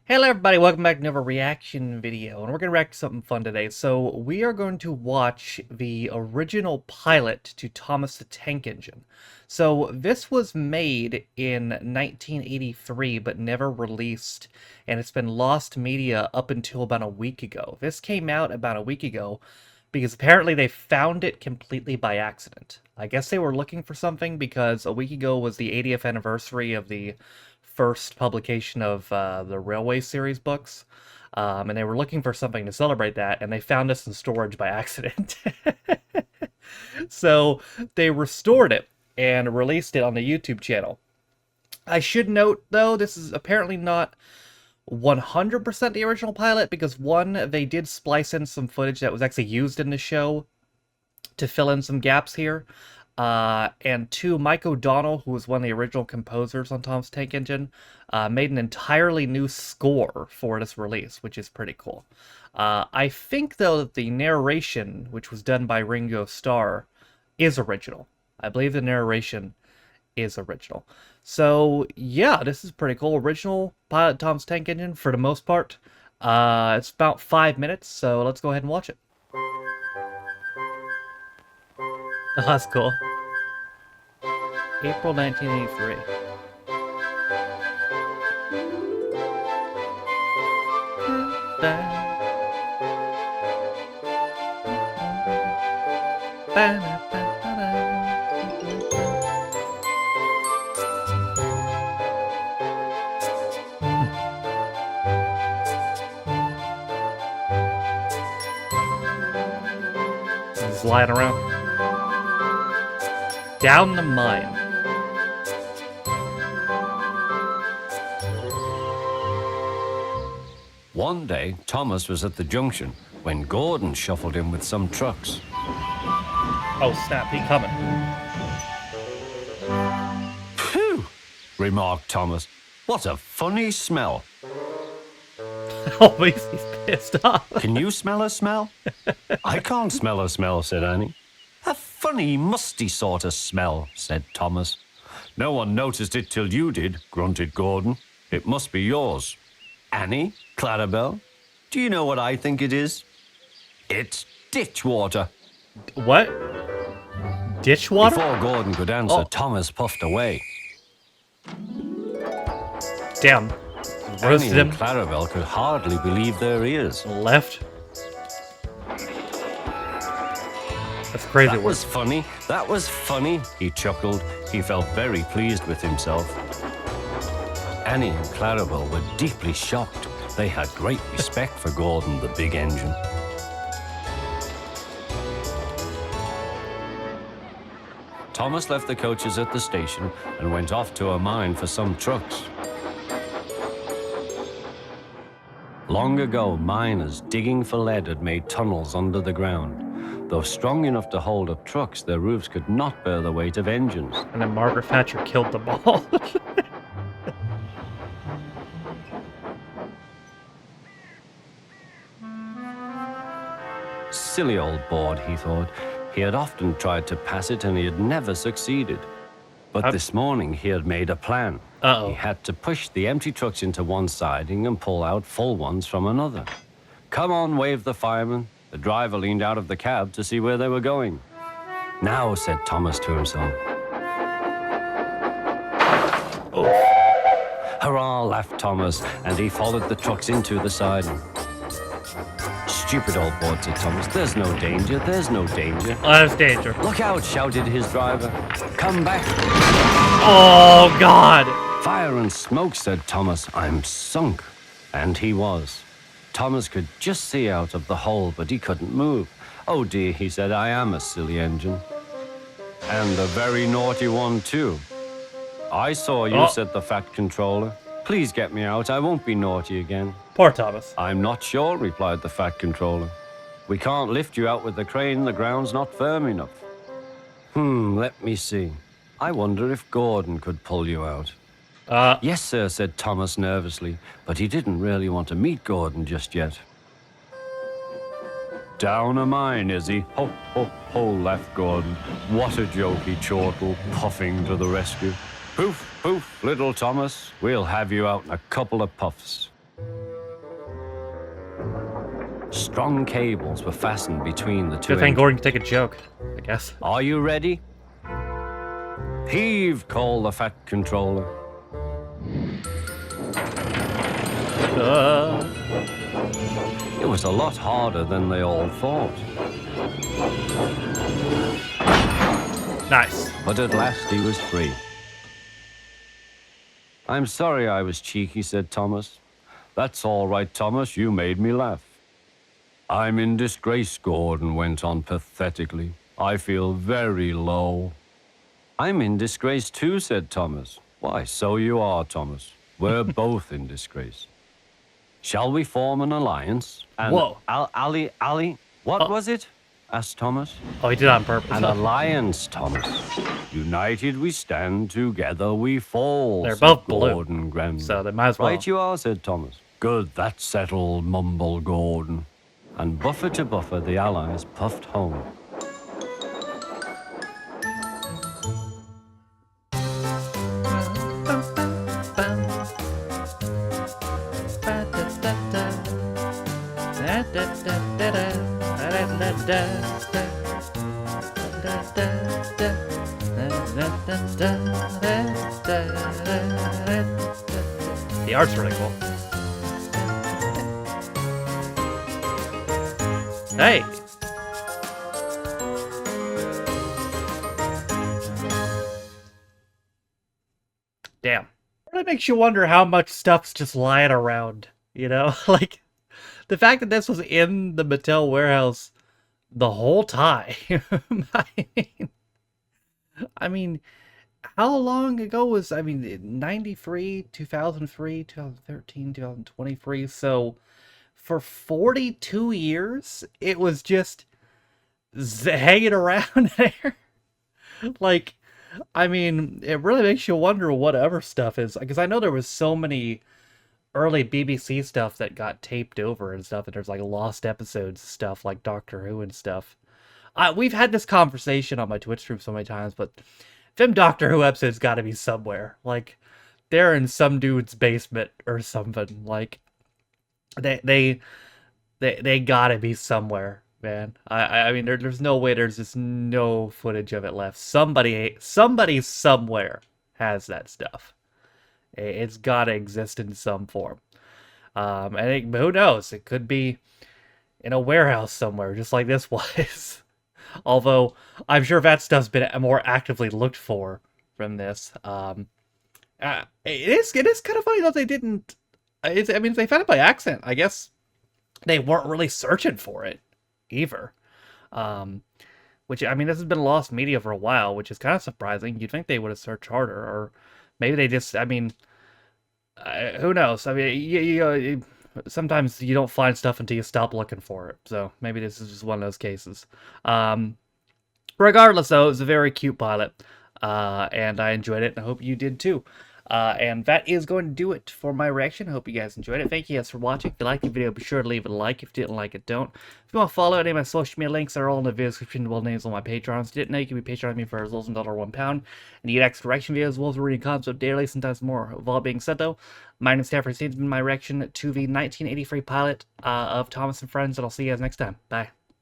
Hello everybody, welcome back to another reaction video, and we're going to react to something fun today. So we are going to watch the original pilot to Thomas the Tank Engine. So this was made in 1983 but never released, and it's been lost media up until about a week ago. This came out about a week ago because apparently they found it completely by accident. I guess they were looking for something because a week ago was the 80th anniversary of the first publication of the Railway series books, and they were looking for something to celebrate that, and they found us in storage by accident. So they restored it and released it on the YouTube channel. I should note, though, this is apparently not 100% the original pilot, because one, they did splice in some footage that was actually used in the show to fill in some gaps here. And two, Mike O'Donnell, who was one of the original composers on Thomas Tank Engine, made an entirely new score for this release, which is pretty cool. I think, though, that the narration, which was done by Ringo Starr, is original. I believe the narration is original. So, yeah, this is pretty cool. Original pilot Thomas Tank Engine, for the most part. It's about 5 minutes, so let's go ahead and watch it. Oh, that's cool. April 1983. Just lying around. Down the mine. One day, Thomas was at the junction when Gordon shuffled in with some trucks. Oh snap, he coming. Phew, remarked Thomas. What a funny smell. Oh, he's pissed off. Can you smell a smell? I can't smell a smell, said Annie. A funny, musty sort of smell, said Thomas. No one noticed it till you did, grunted Gordon. It must be yours. Annie, Clarabelle, do you know what I think it is? It's ditch water. What? Ditch water? Before Gordon could answer, Thomas puffed away. Damn. Roasted Annie him. and Clarabelle could hardly believe their ears. Left. That's crazy. That was funny. That was funny, he chuckled. He felt very pleased with himself. Annie and Clarabelle were deeply shocked. They had great respect for Gordon, the big engine. Thomas left the coaches at the station and went off to a mine for some trucks. Long ago, miners digging for lead had made tunnels under the ground. Though strong enough to hold up trucks, their roofs could not bear the weight of engines. And then Margaret Thatcher killed them all. Silly old board, he thought. He had often tried to pass it and he had never succeeded. But this morning he had made a plan. Uh-oh. He had to push the empty trucks into one siding and pull out full ones from another. Come on, waved the fireman. The driver leaned out of the cab to see where they were going. Now, said Thomas to himself. Oh. Hurrah, laughed Thomas, and he followed the trucks into the siding. Stupid old board, said Thomas. There's no danger, there's no danger. Oh, there's danger. Look out, shouted his driver. Come back. Oh, God. Fire and smoke, said Thomas. I'm sunk. And he was. Thomas could just see out of the hole, but he couldn't move. Oh dear, he said, I am a silly engine. And a very naughty one, too. I saw you, said the fat controller. Please get me out, I won't be naughty again. Poor Thomas. I'm not sure, replied the fat controller. We can't lift you out with the crane, the ground's not firm enough. Let me see. I wonder if Gordon could pull you out. Yes, sir, said Thomas nervously, but he didn't really want to meet Gordon just yet. Down a mine, is he? Ho, ho, ho, laughed Gordon. What a jokey chortle, puffing to the rescue. Poof, poof, little Thomas, we'll have you out in a couple of puffs. Strong cables were fastened between the two Good thing engines. Gordon could take a joke, I guess. Are you ready? Heave, called the Fat Controller. It was a lot harder than they all thought. Nice. But at last he was free. I'm sorry I was cheeky, said Thomas. That's all right, Thomas. You made me laugh. I'm in disgrace, Gordon went on pathetically. I feel very low. I'm in disgrace too, said Thomas. Why, so you are, Thomas. We're both in disgrace. Shall we form an alliance? And Whoa. Ali, what was it? Asked Thomas. Oh, he did it on purpose. An alliance, Thomas. United we stand, together we fall. They're said both blue, Gordon grimly. so they might as well. Right you are, said Thomas. Good, that's settled, mumbled Gordon. And buffer to buffer, the allies puffed home. The art's really cool. Hey! Damn. It really makes you wonder how much stuff's just lying around, you know? Like, the fact that this was in the Mattel warehouse the whole time. I mean, how long ago was, 93, 2003, 2013, 2023, so for 42 years, it was just hanging around there. Like, I mean, it really makes you wonder what other stuff is, because I know there was so many early BBC stuff that got taped over and stuff, and there's like lost episodes stuff like Doctor Who and stuff. We've had this conversation on my Twitch stream so many times, but them Doctor Who episodes got to be somewhere. Like, they're in some dude's basement or something. Like, they gotta be somewhere, man. I mean, there's no way there's just no footage of it left. Somebody somewhere has that stuff. It's gotta exist in some form. And who knows? It could be in a warehouse somewhere, just like this was. Although I'm sure that stuff's been more actively looked for from this. It is kind of funny that they didn't. They found it by accident. I guess they weren't really searching for it either. Which, I mean, this has been lost media for a while, which is kind of surprising. You'd think they would have searched harder, or maybe they just, who knows? I mean, sometimes you don't find stuff until you stop looking for it. So maybe this is just one of those cases. Regardless, though, it was a very cute pilot, and I enjoyed it, and I hope you did too. And that is going to do it for my reaction. I hope you guys enjoyed it. Thank you guys for watching. If you liked the video, be sure to leave it a like. If you didn't like it, don't. If you want to follow any of my social media links, are all in the video description, well names on my Patreons. If you didn't know, you can be Patreon me for as low as £1 and you get extra reaction videos, as well as reading comments up daily, sometimes more. With all being said, though, my name is Stafford. This has been my reaction to the 1983 pilot of Thomas and Friends, and I'll see you guys next time. Bye.